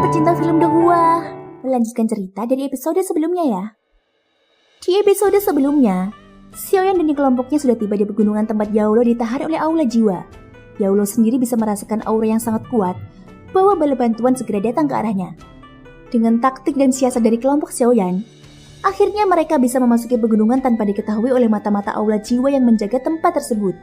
pecinta film Donghua, melanjutkan cerita dari episode sebelumnya ya. Di episode sebelumnya, Xiaoyan dan kelompoknya sudah tiba di pegunungan tempat Yaolo ditahan oleh aula jiwa. Yaolo sendiri bisa merasakan aura yang sangat kuat bahwa bala bantuan segera datang ke arahnya. Dengan taktik dan siasat dari kelompok Xiaoyan, akhirnya mereka bisa memasuki pegunungan tanpa diketahui oleh mata-mata aula jiwa yang menjaga tempat tersebut.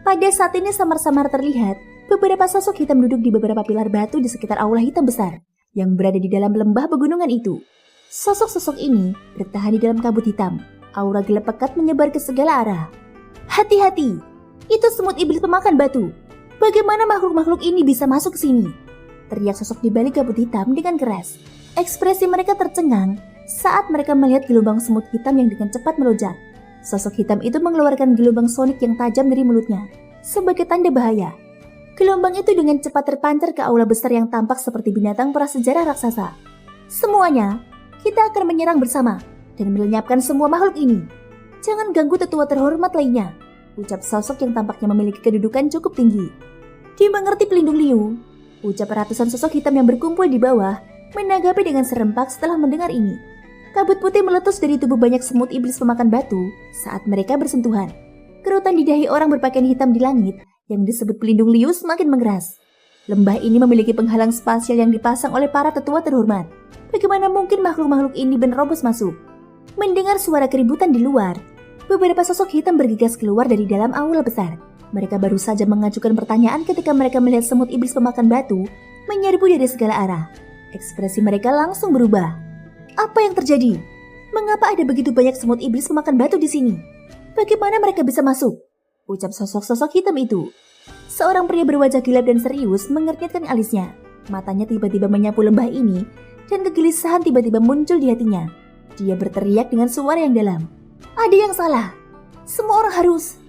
Pada saat ini samar-samar terlihat beberapa sosok hitam duduk di beberapa pilar batu di sekitar aula hitam besar yang berada di dalam lembah pegunungan itu. Sosok-sosok ini bertahan di dalam kabut hitam. Aura gelap pekat menyebar ke segala arah. Hati-hati, itu semut iblis pemakan batu. Bagaimana makhluk-makhluk ini bisa masuk ke sini? Teriak sosok di balik kabut hitam dengan keras. Ekspresi mereka tercengang saat mereka melihat gelombang semut hitam yang dengan cepat melonjak. Sosok hitam itu mengeluarkan gelombang sonik yang tajam dari mulutnya sebagai tanda bahaya. Gelombang itu dengan cepat terpancar ke aula besar yang tampak seperti binatang prasejarah raksasa. Semuanya, kita akan menyerang bersama dan melenyapkan semua makhluk ini. Jangan ganggu tetua terhormat lainnya, ucap sosok yang tampaknya memiliki kedudukan cukup tinggi. Dimengerti pelindung Liu, ucap ratusan sosok hitam yang berkumpul di bawah menanggapi dengan serempak setelah mendengar ini. Kabut putih meletus dari tubuh banyak semut iblis pemakan batu saat mereka bersentuhan. Kerutan di dahi orang berpakaian hitam di langit yang disebut pelindung Liu semakin mengeras. Lembah ini memiliki penghalang spasial yang dipasang oleh para tetua terhormat. Bagaimana mungkin makhluk-makhluk ini menerobos masuk? Mendengar suara keributan di luar, beberapa sosok hitam bergegas keluar dari dalam aula besar. Mereka baru saja mengajukan pertanyaan ketika mereka melihat semut iblis pemakan batu menyerbu dari segala arah. Ekspresi mereka langsung berubah. Apa yang terjadi? Mengapa ada begitu banyak semut iblis pemakan batu di sini? Bagaimana mereka bisa masuk? Ucap sosok-sosok hitam itu. Seorang pria berwajah gelap dan serius mengernyitkan alisnya. Matanya tiba-tiba menyapu lembah ini dan kegelisahan tiba-tiba muncul di hatinya. Dia berteriak dengan suara yang dalam. Ada yang salah. Semua orang harus...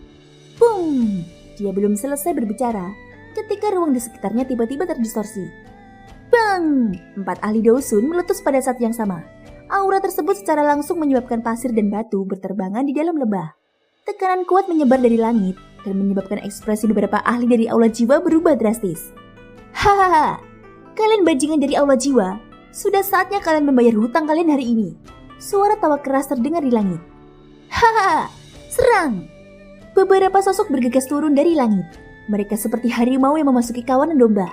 Boom! Dia belum selesai berbicara ketika ruang di sekitarnya tiba-tiba terdistorsi. Bang! 4 ahli Dousun meletus pada saat yang sama. Aura tersebut secara langsung menyebabkan pasir dan batu berterbangan di dalam lembah. Tekanan kuat menyebar dari langit dan menyebabkan ekspresi beberapa ahli dari aula jiwa berubah drastis. Hahaha, kalian bajingan dari aula jiwa, sudah saatnya kalian membayar hutang kalian hari ini. Suara tawa keras terdengar di langit. Hahaha, serang! Beberapa sosok bergegas turun dari langit. Mereka seperti harimau yang memasuki kawanan domba.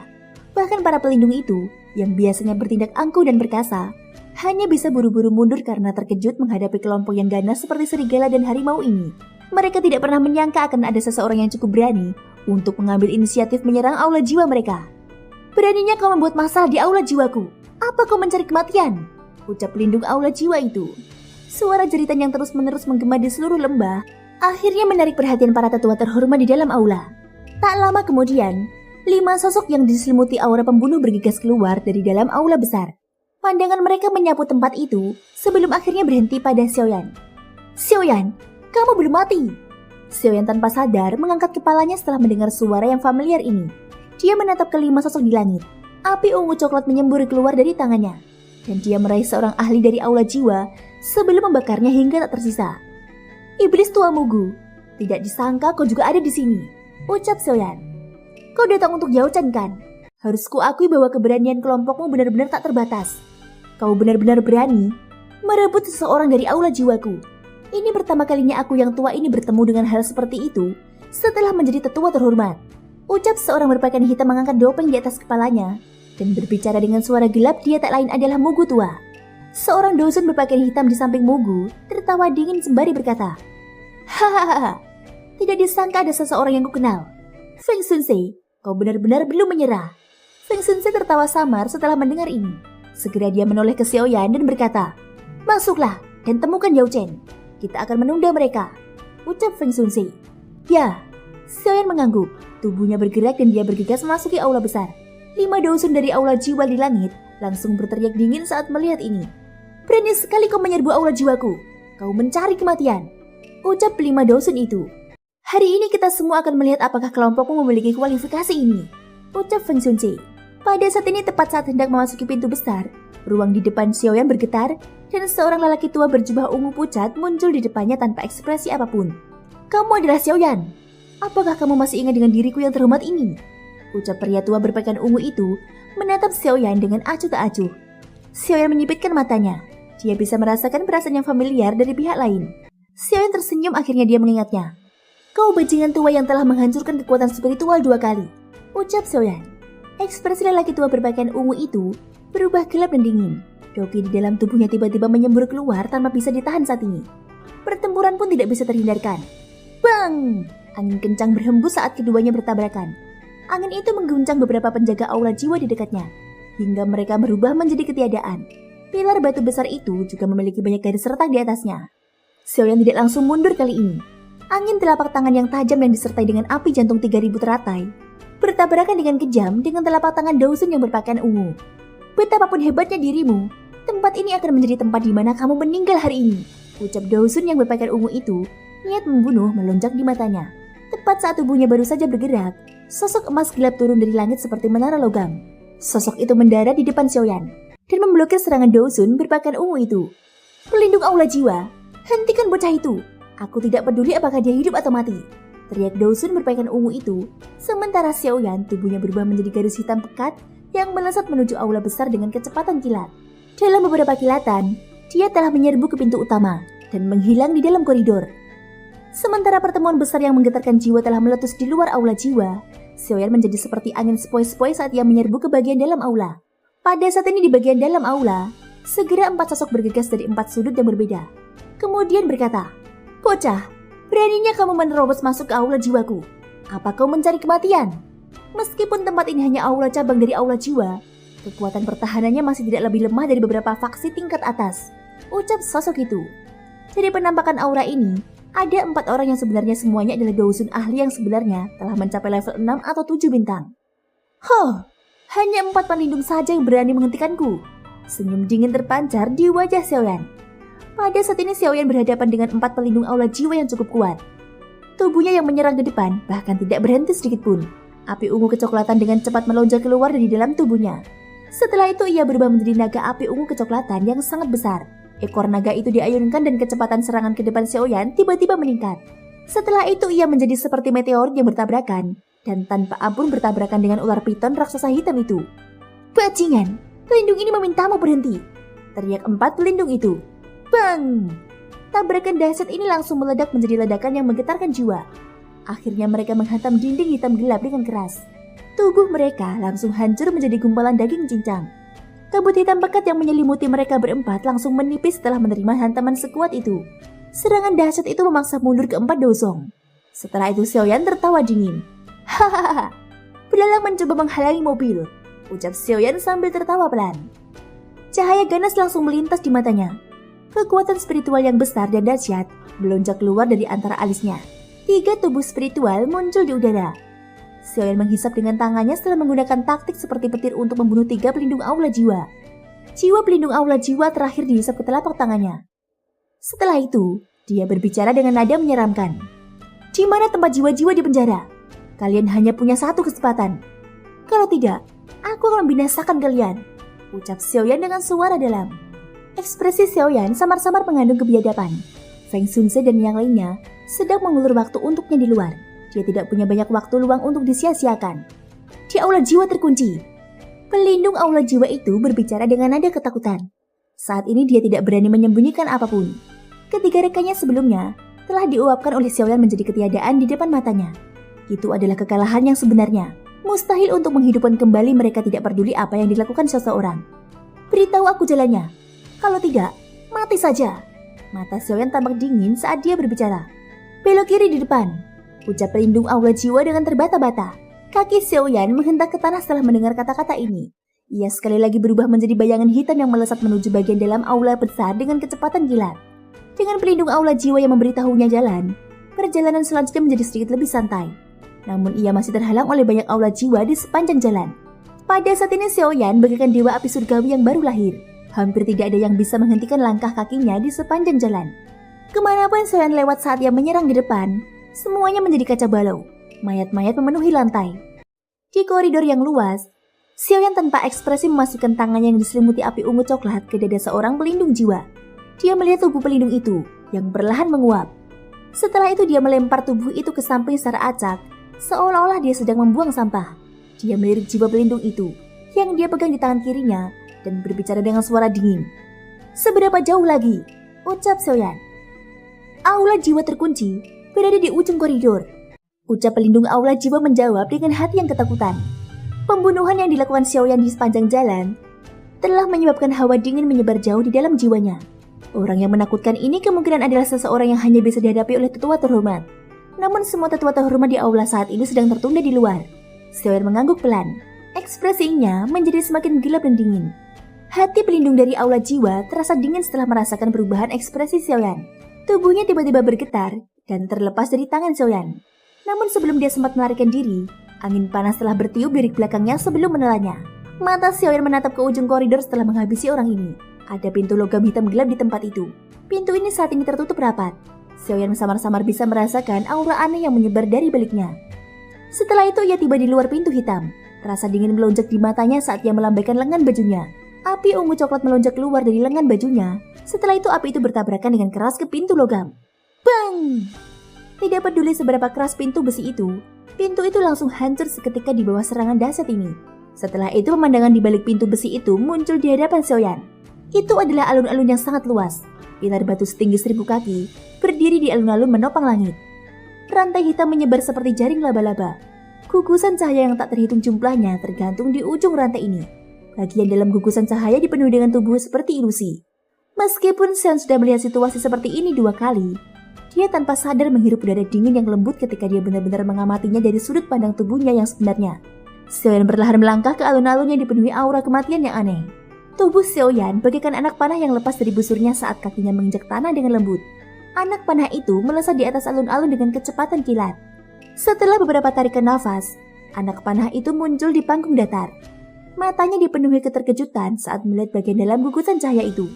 Bahkan para pelindung itu, yang biasanya bertindak angkuh dan perkasa, hanya bisa buru-buru mundur karena terkejut menghadapi kelompok yang ganas seperti serigala dan harimau ini. Mereka tidak pernah menyangka akan ada seseorang yang cukup berani untuk mengambil inisiatif menyerang aula jiwa mereka. Beraninya kau membuat masalah di aula jiwaku. Apa kau mencari kematian? Ucap pelindung aula jiwa itu. Suara jeritan yang terus-menerus menggema di seluruh lembah akhirnya menarik perhatian para tetua terhormat di dalam aula. Tak lama kemudian, 5 sosok yang diselimuti aura pembunuh bergegas keluar dari dalam aula besar. Pandangan mereka menyapu tempat itu sebelum akhirnya berhenti pada Xiaoyan. Xiaoyan, kamu belum mati. Xiaoyan tanpa sadar mengangkat kepalanya setelah mendengar suara yang familiar ini. Dia menatap ke 5 sosok di langit. Api ungu coklat menyembur keluar dari tangannya. Dan dia meraih seorang ahli dari aula jiwa sebelum membakarnya hingga tak tersisa. Iblis tua Mugu, tidak disangka kau juga ada di sini, ucap Xiaoyan. Kau datang untuk Yao Chen kan? Harus kuakui bahwa keberanian kelompokmu benar-benar tak terbatas. Kau benar-benar berani merebut seseorang dari aula jiwaku. Ini pertama kalinya aku yang tua ini bertemu dengan hal seperti itu setelah menjadi tetua terhormat. Ucap seorang berpakaian hitam mengangkat dopeng di atas kepalanya dan berbicara dengan suara gelap. Dia tak lain adalah Mugu tua. Seorang Dousun berpakaian hitam di samping Mugu tertawa dingin sembari berkata, hahaha, tidak disangka ada seseorang yang kukenal. Feng Xunsei, kau benar-benar belum menyerah. Feng Xunsei tertawa samar setelah mendengar ini. Segera dia menoleh ke Xiaoyan dan berkata, masuklah dan temukan Yao Chen. Kita akan menunda mereka, ucap Feng Xunsei. Ya, Xiaoyan mengangguk. Tubuhnya bergerak dan dia bergegas memasuki aula besar. 5 Dousun dari aula jiwa di langit langsung berteriak dingin saat melihat ini. Berani sekali kau menyerbu aula jiwaku. Kau mencari kematian, ucap 5 Dousun itu. Hari ini kita semua akan melihat apakah kelompokmu memiliki kualifikasi ini, ucap Feng Xunsei. Pada saat ini tepat saat hendak memasuki pintu besar, ruang di depan Xiaoyan bergetar dan seorang lelaki tua berjubah ungu pucat muncul di depannya tanpa ekspresi apapun. Kamu adalah Xiaoyan. Apakah kamu masih ingat dengan diriku yang terhormat ini? Ucap pria tua berpakaian ungu itu menatap Xiaoyan dengan acuh tak acuh. Xiaoyan menyipitkan matanya. Dia bisa merasakan perasaan yang familiar dari pihak lain. Xiaoyan tersenyum, akhirnya dia mengingatnya. Kau bajingan tua yang telah menghancurkan kekuatan spiritual 2 kali, ucap Xiaoyan. Ekspresi lelaki tua berpakaian ungu itu berubah gelap dan dingin. Doki di dalam tubuhnya tiba-tiba menyembur keluar tanpa bisa ditahan saat ini. Pertempuran pun tidak bisa terhindarkan. Bang! Angin kencang berhembus saat keduanya bertabrakan. Angin itu mengguncang beberapa penjaga aula jiwa di dekatnya, hingga mereka berubah menjadi ketiadaan. Pilar batu besar itu juga memiliki banyak garis retak di atasnya. Xiaoyan tidak langsung mundur kali ini. Angin telapak tangan yang tajam yang disertai dengan api jantung 3000 teratai bertabrakan dengan kejam dengan telapak tangan Daosun yang berpakaian ungu. Betapapun hebatnya dirimu, tempat ini akan menjadi tempat di mana kamu meninggal hari ini, ucap Daosun yang berpakaian ungu itu. Niat membunuh melonjak di matanya. Tepat saat tubuhnya baru saja bergerak, sosok emas gelap turun dari langit seperti menara logam. Sosok itu mendarat di depan Xiaoyan dan memblokir serangan Daosun berpakaian ungu itu. Pelindung aula jiwa, hentikan bocah itu. Aku tidak peduli apakah dia hidup atau mati, teriak Daosun berpakaian ungu itu. Sementara Xiaoyan tubuhnya berubah menjadi garis hitam pekat yang melesat menuju aula besar dengan kecepatan kilat. Dalam beberapa kilatan, dia telah menyerbu ke pintu utama dan menghilang di dalam koridor. Sementara pertemuan besar yang menggetarkan jiwa telah meletus di luar aula jiwa, Xiaoyan menjadi seperti angin sepoi-sepoi saat ia menyerbu ke bagian dalam aula. Pada saat ini di bagian dalam aula, segera 4 sosok bergegas dari 4 sudut yang berbeda. Kemudian berkata, Bocah, beraninya kamu menerobos masuk ke aula jiwaku. Apa kau mencari kematian? Meskipun tempat ini hanya aula cabang dari aula jiwa, kekuatan pertahanannya masih tidak lebih lemah dari beberapa faksi tingkat atas, ucap sosok itu. Dari penampakan aura ini, ada 4 orang yang sebenarnya semuanya adalah Daosun ahli yang sebenarnya telah mencapai level 6 atau 7 bintang. Hanya 4 pelindung saja yang berani menghentikanku. Senyum dingin terpancar di wajah Xiaoyan. Pada saat ini Xiaoyan berhadapan dengan 4 pelindung aula jiwa yang cukup kuat. Tubuhnya yang menyerang ke depan bahkan tidak berhenti sedikit pun. Api ungu kecoklatan dengan cepat melonjak keluar dari dalam tubuhnya. Setelah itu ia berubah menjadi naga api ungu kecoklatan yang sangat besar. Ekor naga itu diayunkan dan kecepatan serangan ke depan Xiaoyan tiba-tiba meningkat. Setelah itu ia menjadi seperti meteor yang bertabrakan dan tanpa ampun bertabrakan dengan ular piton raksasa hitam itu. Bajingan, pelindung ini memintamu berhenti, teriak 4 pelindung itu. Bang! Tabrakan dahsyat ini langsung meledak menjadi ledakan yang menggetarkan jiwa. Akhirnya mereka menghantam dinding hitam gelap dengan keras. Tubuh mereka langsung hancur menjadi gumpalan daging cincang. Kabut hitam pekat yang menyelimuti mereka berempat langsung menipis setelah menerima hantaman sekuat itu. Serangan dahsyat itu memaksa mundur keempat Dosong. Setelah itu Xiaoyan tertawa dingin. Hahaha, belalang mencoba menghalangi mobil, ucap Xiaoyan sambil tertawa pelan. Cahaya ganas langsung melintas di matanya. Kekuatan spiritual yang besar dan dahsyat melonjak keluar dari antara alisnya. 3 tubuh spiritual muncul di udara. Xiaoyan menghisap dengan tangannya setelah menggunakan taktik seperti petir untuk membunuh 3 pelindung aula jiwa. Jiwa pelindung aula jiwa terakhir dihisap ke telapak tangannya. Setelah itu, dia berbicara dengan nada menyeramkan. Di mana tempat jiwa-jiwa di penjara? Kalian hanya punya 1 kesempatan. Kalau tidak, aku akan membinasakan kalian, ucap Xiaoyan dengan suara dalam. Ekspresi Xiaoyan samar-samar mengandung kebiadaban. Feng Xunze dan yang lainnya sedang mengulur waktu untuknya di luar. Dia tidak punya banyak waktu luang untuk disia-siakan. Di aula jiwa terkunci. Pelindung aula jiwa itu berbicara dengan nada ketakutan. Saat ini dia tidak berani menyembunyikan apapun. Ketiga rekannya sebelumnya telah diuapkan oleh Xiaoyan menjadi ketiadaan di depan matanya. Itu adalah kekalahan yang sebenarnya. Mustahil untuk menghidupkan kembali, mereka tidak peduli apa yang dilakukan seseorang. Beritahu aku jalannya. Kalau tidak, mati saja. Mata Xiaoyan tampak dingin saat dia berbicara. Belok kiri di depan, ucap pelindung aula jiwa dengan terbata-bata. Kaki Xiaoyan menghentak ke tanah setelah mendengar kata-kata ini. Ia sekali lagi berubah menjadi bayangan hitam yang melesat menuju bagian dalam aula besar dengan kecepatan kilat. Dengan pelindung aula jiwa yang memberitahunya jalan, perjalanan selanjutnya menjadi sedikit lebih santai. Namun ia masih terhalang oleh banyak aula jiwa di sepanjang jalan. Pada saat ini Xiaoyan bagaikan dewa api surgawi yang baru lahir. Hampir tidak ada yang bisa menghentikan langkah kakinya di sepanjang jalan. Kemanapun Xiaoyan lewat saat ia menyerang di depan, semuanya menjadi kaca balau. Mayat-mayat memenuhi lantai. Di koridor yang luas, Xiaoyan tanpa ekspresi memasukkan tangannya yang diselimuti api ungu coklat ke dada seorang pelindung jiwa. Dia melihat tubuh pelindung itu yang perlahan menguap. Setelah itu dia melempar tubuh itu ke samping secara acak, seolah-olah dia sedang membuang sampah. Dia melirik jiwa pelindung itu yang dia pegang di tangan kirinya dan berbicara dengan suara dingin. "Seberapa jauh lagi?" ucap Xiaoyan. Aula jiwa terkunci berada di ujung koridor. Ucap pelindung aula jiwa menjawab dengan hati yang ketakutan. Pembunuhan yang dilakukan Xiaoyan di sepanjang jalan telah menyebabkan hawa dingin menyebar jauh di dalam jiwanya. Orang yang menakutkan ini kemungkinan adalah seseorang yang hanya bisa dihadapi oleh tetua terhormat. Namun semua tetua terhormat di aula saat ini sedang tertunda di luar. Xiaoyan mengangguk pelan. Ekspresinya menjadi semakin gelap dan dingin. Hati pelindung dari aula jiwa terasa dingin setelah merasakan perubahan ekspresi Xiaoyan. Tubuhnya tiba-tiba bergetar dan terlepas dari tangan Xiaoyan. Namun sebelum dia sempat melarikan diri, angin panas telah bertiup dari belakangnya sebelum menelannya. Mata Xiaoyan menatap ke ujung koridor setelah menghabisi orang ini. Ada pintu logam hitam gelap di tempat itu. Pintu ini saat ini tertutup rapat. Xiaoyan samar-samar bisa merasakan aura aneh yang menyebar dari baliknya. Setelah itu ia tiba di luar pintu hitam. Rasa dingin melonjak di matanya saat ia melambaikan lengan bajunya. Api ungu coklat melonjak keluar dari lengan bajunya. Setelah itu api itu bertabrakan dengan keras ke pintu logam. Bang! Tidak peduli seberapa keras pintu besi itu, pintu itu langsung hancur seketika di bawah serangan dahsyat ini. Setelah itu pemandangan di balik pintu besi itu muncul di hadapan Xiaoyan. Itu adalah alun-alun yang sangat luas. Pilar batu setinggi 1000 kaki berdiri di alun-alun menopang langit. Rantai hitam menyebar seperti jaring laba-laba. Gugusan cahaya yang tak terhitung jumlahnya tergantung di ujung rantai ini. Bagian dalam gugusan cahaya dipenuhi dengan tubuh seperti ilusi. Meskipun Xiaoyan sudah melihat situasi seperti ini 2 kali, dia tanpa sadar menghirup udara dingin yang lembut ketika dia benar-benar mengamatinya dari sudut pandang tubuhnya yang sebenarnya. Xiaoyan perlahan melangkah ke alun-alun yang dipenuhi aura kematian yang aneh. Tubuh Xiaoyan bagaikan anak panah yang lepas dari busurnya saat kakinya menginjak tanah dengan lembut. Anak panah itu melesat di atas alun-alun dengan kecepatan kilat. Setelah beberapa tarikan nafas, anak panah itu muncul di panggung datar. Matanya dipenuhi keterkejutan saat melihat bagian dalam gugusan cahaya itu.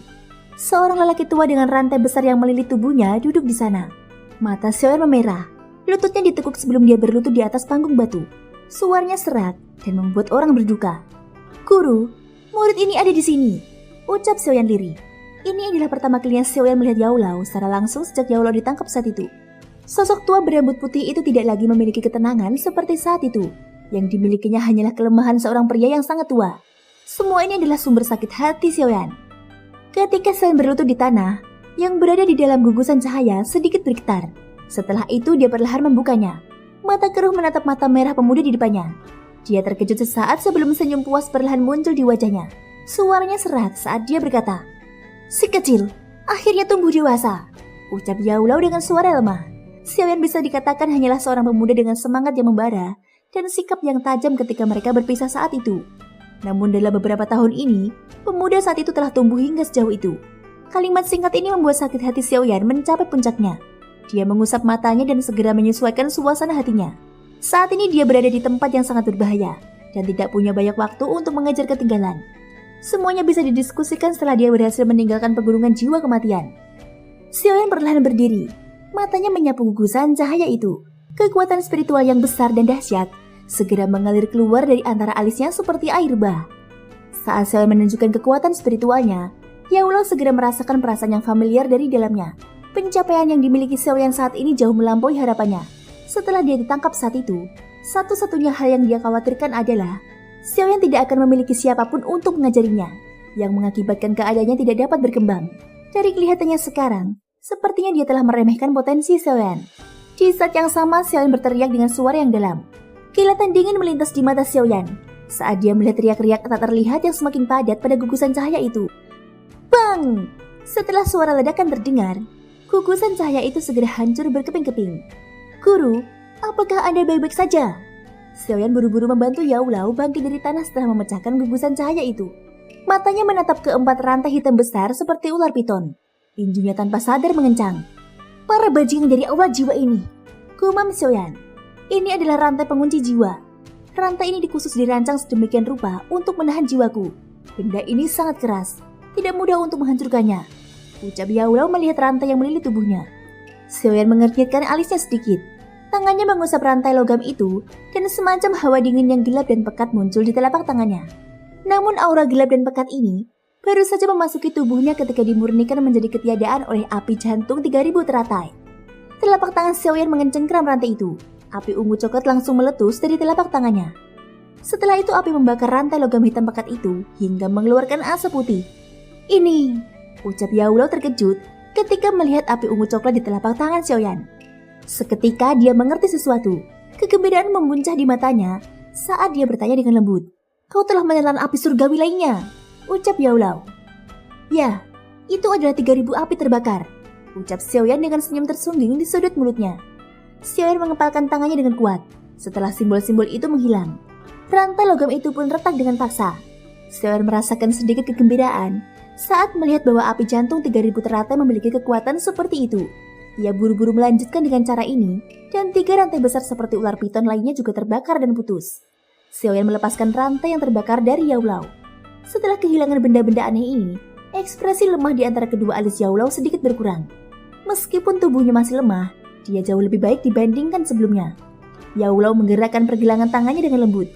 Seorang lelaki tua dengan rantai besar yang melilit tubuhnya duduk di sana. Mata Xiaoyan memerah. Lututnya ditekuk sebelum dia berlutut di atas panggung batu. Suaranya serak dan membuat orang berduka. "Guru, murid ini ada di sini," ucap Xiaoyan lirih. Ini adalah pertama kalinya Xiaoyan melihat Yao Lao secara langsung sejak Yao Lao ditangkap saat itu. Sosok tua berambut putih itu tidak lagi memiliki ketenangan seperti saat itu. Yang dimilikinya hanyalah kelemahan seorang pria yang sangat tua. Semua ini adalah sumber sakit hati Xiaoyan. Ketika Xiaoyan berlutut di tanah, yang berada di dalam gugusan cahaya sedikit bergetar. Setelah itu dia perlahan membukanya. Mata keruh menatap mata merah pemuda di depannya. Dia terkejut sesaat sebelum senyum puas perlahan muncul di wajahnya. Suaranya serak saat dia berkata, "Si kecil, akhirnya tumbuh dewasa," ucap Yao Lao dengan suara lemah. Xiaoyan bisa dikatakan hanyalah seorang pemuda dengan semangat yang membara dan sikap yang tajam ketika mereka berpisah saat itu. Namun dalam beberapa tahun ini, pemuda saat itu telah tumbuh hingga sejauh itu. Kalimat singkat ini membuat sakit hati Xiaoyan mencapai puncaknya. Dia mengusap matanya dan segera menyesuaikan suasana hatinya. Saat ini dia berada di tempat yang sangat berbahaya dan tidak punya banyak waktu untuk mengejar ketinggalan. Semuanya bisa didiskusikan setelah dia berhasil meninggalkan pegunungan jiwa kematian. Xiaoyan perlahan berdiri. Matanya menyapu gugusan cahaya itu. Kekuatan spiritual yang besar dan dahsyat segera mengalir keluar dari antara alisnya seperti air bah. Saat Xiaoyan menunjukkan kekuatan spiritualnya, Yao Lao segera merasakan perasaan yang familiar dari dalamnya. Pencapaian yang dimiliki Xiaoyan saat ini jauh melampaui harapannya. Setelah dia ditangkap saat itu, satu-satunya hal yang dia khawatirkan adalah Xiaoyan tidak akan memiliki siapapun untuk mengajarinya, yang mengakibatkan keadaannya tidak dapat berkembang. Dari kelihatannya sekarang, sepertinya dia telah meremehkan potensi Xiaoyan. Di saat yang sama, Xiaoyan berteriak dengan suara yang dalam. Kilatan dingin melintas di mata Xiaoyan saat dia melihat riak-riak tak terlihat yang semakin padat pada gugusan cahaya itu. Bang! Setelah suara ledakan terdengar, gugusan cahaya itu segera hancur berkeping-keping. "Guru, apakah Anda baik-baik saja?" Xiaoyan buru-buru membantu Yao Lao bangkit dari tanah setelah memecahkan gugusan cahaya itu. Matanya menatap ke 4 rantai hitam besar seperti ular piton. Tinjunya tanpa sadar mengencang. "Para bajingan dari aula jiwa ini," gumam Xiaoyan. "Ini adalah rantai pengunci jiwa. Rantai ini dikhusus dirancang sedemikian rupa untuk menahan jiwaku. Benda ini sangat keras, tidak mudah untuk menghancurkannya," ucap Yao Lao melihat rantai yang melilit tubuhnya. Xiaoyan mengernyitkan alisnya sedikit. Tangannya mengusap rantai logam itu dan semacam hawa dingin yang gelap dan pekat muncul di telapak tangannya. Namun aura gelap dan pekat ini baru saja memasuki tubuhnya ketika dimurnikan menjadi ketiadaan oleh api jantung 3000 teratai. Telapak tangan Xiaoyan mengencengkram rantai itu. Api ungu coklat langsung meletus dari telapak tangannya. Setelah itu api membakar rantai logam hitam pekat itu hingga mengeluarkan asap putih. "Ini," ucap Yaulo terkejut ketika melihat api ungu coklat di telapak tangan Xiaoyan. Seketika dia mengerti sesuatu. Kegembiraan memuncah di matanya saat dia bertanya dengan lembut. "Kau telah menelan api surgawi lainnya," ucap Yaulo. "Ya, itu adalah 3.000 api terbakar," ucap Xiaoyan dengan senyum tersungging di sudut mulutnya. Xiaoyan mengepalkan tangannya dengan kuat. Setelah simbol-simbol itu menghilang, rantai logam itu pun retak dengan paksa. Xiaoyan merasakan sedikit kegembiraan saat melihat bahwa api jantung 3.000 teratai memiliki kekuatan seperti itu. Ia buru-buru melanjutkan dengan cara ini, dan 3 rantai besar seperti ular piton lainnya juga terbakar dan putus. Xiaoyan melepaskan rantai yang terbakar dari Yaulo. Setelah kehilangan benda-benda aneh ini, ekspresi lemah di antara kedua alis Yaulo sedikit berkurang. Meskipun tubuhnya masih lemah, dia jauh lebih baik dibandingkan sebelumnya. Yaulo menggerakkan pergelangan tangannya dengan lembut.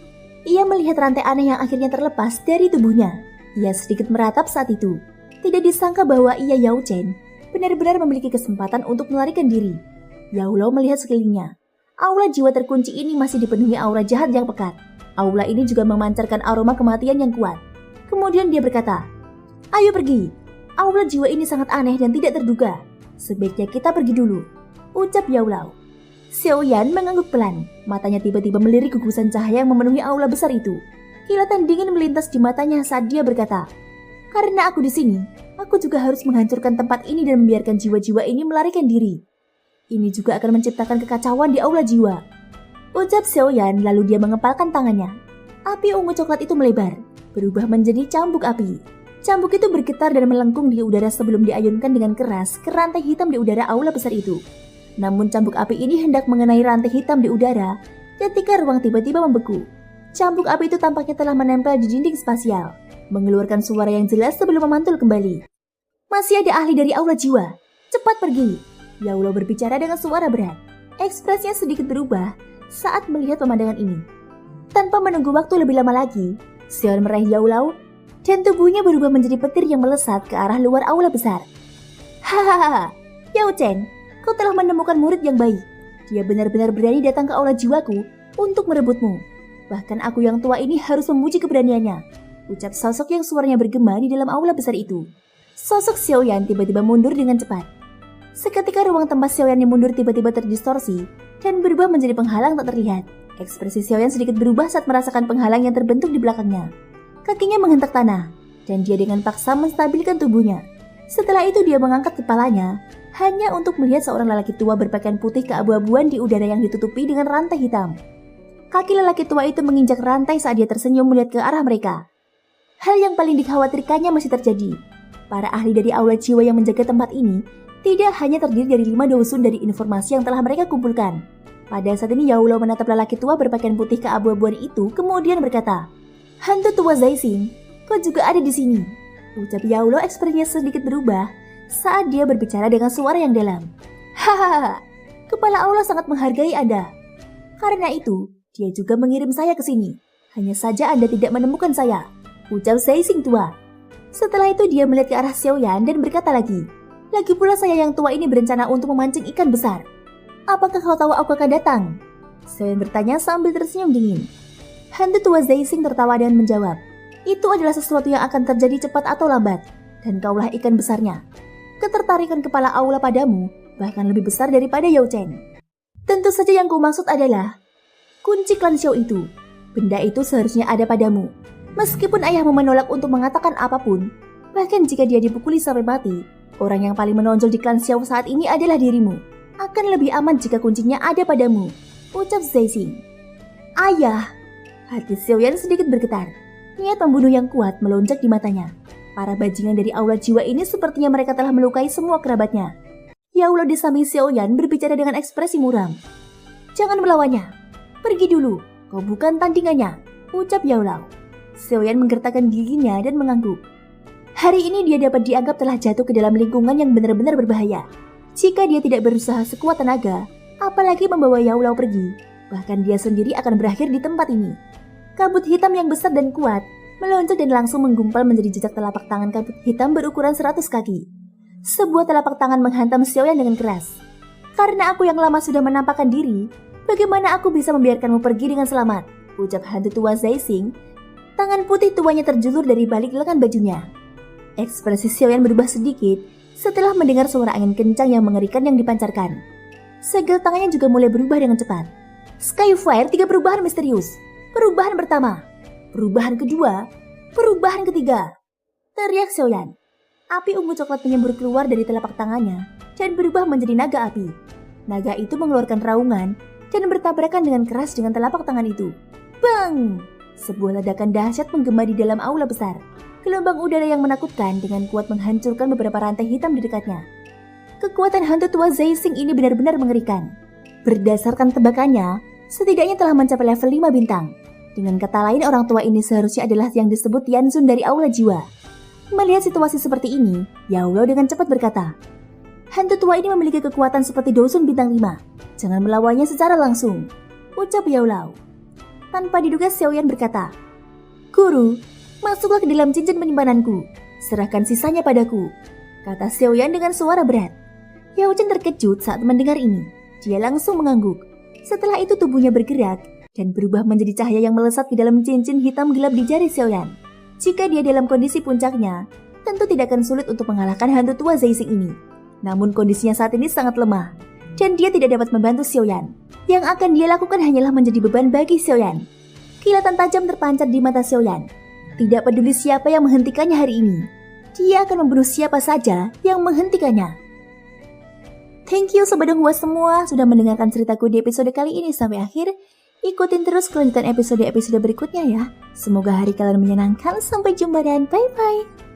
Ia melihat rantai aneh yang akhirnya terlepas dari tubuhnya. Ia sedikit meratap saat itu. Tidak disangka bahwa ia Yao Chen benar-benar memiliki kesempatan untuk melarikan diri. Yaulo melihat sekelilingnya. Aula jiwa terkunci ini masih dipenuhi aura jahat yang pekat. Aula ini juga memancarkan aroma kematian yang kuat. Kemudian dia berkata, "Ayo pergi. Aula jiwa ini sangat aneh dan tidak terduga. Sebaiknya kita pergi dulu," ucap Yaulo. Xiaoyan mengangguk pelan. Matanya tiba-tiba melirik gugusan cahaya yang memenuhi aula besar itu. Kilatan dingin melintas di matanya saat dia berkata, "Karena aku di sini, aku juga harus menghancurkan tempat ini dan membiarkan jiwa-jiwa ini melarikan diri. Ini juga akan menciptakan kekacauan di aula jiwa," ucap Xiaoyan lalu dia mengepalkan tangannya. Api ungu coklat itu melebar, berubah menjadi cambuk api. Cambuk itu bergetar dan melengkung di udara sebelum diayunkan dengan keras ke rantai hitam di udara aula besar itu. Namun cambuk api ini hendak mengenai rantai hitam di udara ketika ruang tiba-tiba membeku. Cambuk api itu tampaknya telah menempel di dinding spasial, mengeluarkan suara yang jelas sebelum memantul kembali. "Masih ada ahli dari aula jiwa. Cepat pergi," Yaulo berbicara dengan suara berat. Ekspresinya sedikit berubah saat melihat pemandangan ini. Tanpa menunggu waktu lebih lama lagi, Xiaoyan meraih Yaulo dan tubuhnya berubah menjadi petir yang melesat ke arah luar aula besar. "Hahaha, Yao Chen, kau telah menemukan murid yang baik. Dia benar-benar berani datang ke aula jiwaku untuk merebutmu. Bahkan aku yang tua ini harus memuji keberaniannya," ucap sosok yang suaranya bergema di dalam aula besar itu. Sosok Xiaoyan tiba-tiba mundur dengan cepat. Seketika ruang tempat Xiaoyan yang mundur tiba-tiba terdistorsi dan berubah menjadi penghalang tak terlihat. Ekspresi Xiaoyan sedikit berubah saat merasakan penghalang yang terbentuk di belakangnya. Kakinya menghentak tanah, dan dia dengan paksa menstabilkan tubuhnya. Setelah itu dia mengangkat kepalanya, hanya untuk melihat seorang lelaki tua berpakaian putih keabu-abuan di udara yang ditutupi dengan rantai hitam. Kaki lelaki tua itu menginjak rantai saat dia tersenyum melihat ke arah mereka. Hal yang paling dikhawatirkannya masih terjadi. Para ahli dari aula jiwa yang menjaga tempat ini tidak hanya terdiri dari 5 dusun dari informasi yang telah mereka kumpulkan. Pada saat ini Yaulo menatap lelaki tua berpakaian putih keabu-abuan itu kemudian berkata, "Hantu tua Zaixing, kau juga ada di sini," ucap Yaulo. Ekspresinya sedikit berubah saat dia berbicara dengan suara yang dalam. "Hahaha, kepala aula sangat menghargai Anda. Karena itu, dia juga mengirim saya ke sini. Hanya saja Anda tidak menemukan saya," ucap Zaixing tua. Setelah itu dia melihat ke arah Xiaoyan dan berkata lagi, "Lagi pula saya yang tua ini berencana untuk memancing ikan besar. Apakah kau tahu aku akan datang?" Xiaoyan bertanya sambil tersenyum dingin. Hantu tua Zaixing tertawa dan menjawab, "Itu adalah sesuatu yang akan terjadi cepat atau lambat, dan kaulah ikan besarnya. Ketertarikan kepala aula padamu bahkan lebih besar daripada Yao Chen. Tentu saja yang kumaksud adalah kunci klan Xiao itu. Benda itu seharusnya ada padamu. Meskipun ayahmu menolak untuk mengatakan apapun, bahkan jika dia dipukuli sampai mati, orang yang paling menonjol di klan Xiao saat ini adalah dirimu. Akan lebih aman jika kuncinya ada padamu," ucap Zaixing. "Ayah!" Hati Xiaoyan sedikit bergetar. Niat pembunuh yang kuat melonjak di matanya. Para bajingan dari aula jiwa ini sepertinya mereka telah melukai semua kerabatnya. Yaulo di samping Xiaoyan berbicara dengan ekspresi muram. "Jangan melawannya. Pergi dulu. Kau bukan tandingannya," ucap Yaulo. Xiaoyan menggertakkan giginya dan mengangguk. Hari ini dia dapat dianggap telah jatuh ke dalam lingkungan yang benar-benar berbahaya. Jika dia tidak berusaha sekuat tenaga, apalagi membawa Yaulo pergi, bahkan dia sendiri akan berakhir di tempat ini. Kabut hitam yang besar dan kuat melonjak dan langsung menggumpal menjadi jejak telapak tangan kabut hitam berukuran 100 kaki. Sebuah telapak tangan menghantam Xiaoyan dengan keras. "Karena aku yang lama sudah menampakkan diri, bagaimana aku bisa membiarkanmu pergi dengan selamat?" ucap hantu tua Zaising. Tangan putih tuanya terjulur dari balik lengan bajunya. Ekspresi Xiaoyan berubah sedikit setelah mendengar suara angin kencang yang mengerikan yang dipancarkan. Segel tangannya juga mulai berubah dengan cepat. Skyfire 3 perubahan misterius. Perubahan pertama, perubahan kedua, perubahan ketiga. Teriak Xiaoyan. Api ungu coklat menyembur keluar dari telapak tangannya dan berubah menjadi naga api. Naga itu mengeluarkan raungan dan bertabrakan dengan keras dengan telapak tangan itu. Bang! Sebuah ledakan dahsyat menggema di dalam aula besar. Gelombang udara yang menakutkan dengan kuat menghancurkan beberapa rantai hitam di dekatnya. Kekuatan hantu tua Zaising ini benar-benar mengerikan. Berdasarkan tebakannya, setidaknya telah mencapai level 5 bintang. Dengan kata lain, orang tua ini seharusnya adalah yang disebut Yanzun dari aula jiwa. Melihat situasi seperti ini, Yao Lao dengan cepat berkata, hantu tua ini memiliki kekuatan seperti Dosun bintang 5. Jangan melawannya secara langsung, ucap Yao Lao. Tanpa diduga Xiaoyan berkata, Guru, masuklah ke dalam cincin penyimpananku. Serahkan sisanya padaku, kata Xiaoyan dengan suara berat. Yao Chen terkejut saat mendengar ini. Dia langsung mengangguk. Setelah itu tubuhnya bergerak dan berubah menjadi cahaya yang melesat di dalam cincin hitam gelap di jari Xiaoyan. Jika dia dalam kondisi puncaknya, tentu tidak akan sulit untuk mengalahkan hantu tua Zaising ini. Namun kondisinya saat ini sangat lemah, dan dia tidak dapat membantu Xiaoyan. Yang akan dia lakukan hanyalah menjadi beban bagi Xiaoyan. Kilatan tajam terpancar di mata Xiaoyan. Tidak peduli siapa yang menghentikannya hari ini, dia akan membunuh siapa saja yang menghentikannya. Thank you Sobat Donghua semua sudah mendengarkan ceritaku di episode kali ini sampai akhir. Ikutin terus kelanjutan episode-episode berikutnya ya. Semoga hari kalian menyenangkan. Sampai jumpa dan bye-bye.